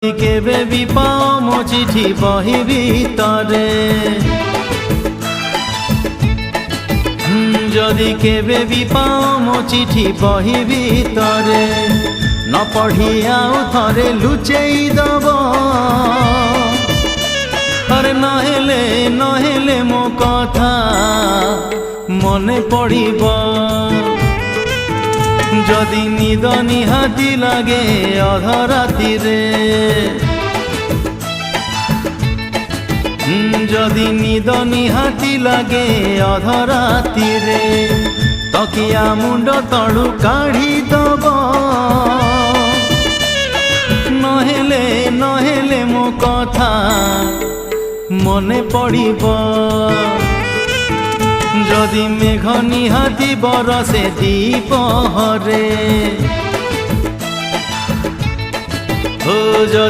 কেবে বি পাও মো চিঠি বহি ভিতরে যদি কেবে বি পাও মো চিঠি বহি ভিতরে ন পঢ়ি আউ থরে লুচেই দব আরে নহেলে মো কথা মনে পড়িব যদি নিদ নিহাতি লাগে অধরাতিরে যদি নিদ নিহাতি লাগে অধরাতিরে তকিয়া মুন্ড তলু কাঢ়ি দব নহেলে মো কথা মনে পড়িব যদি মেঘ নিহাতি বরসে দ্বিপহরে ও যদি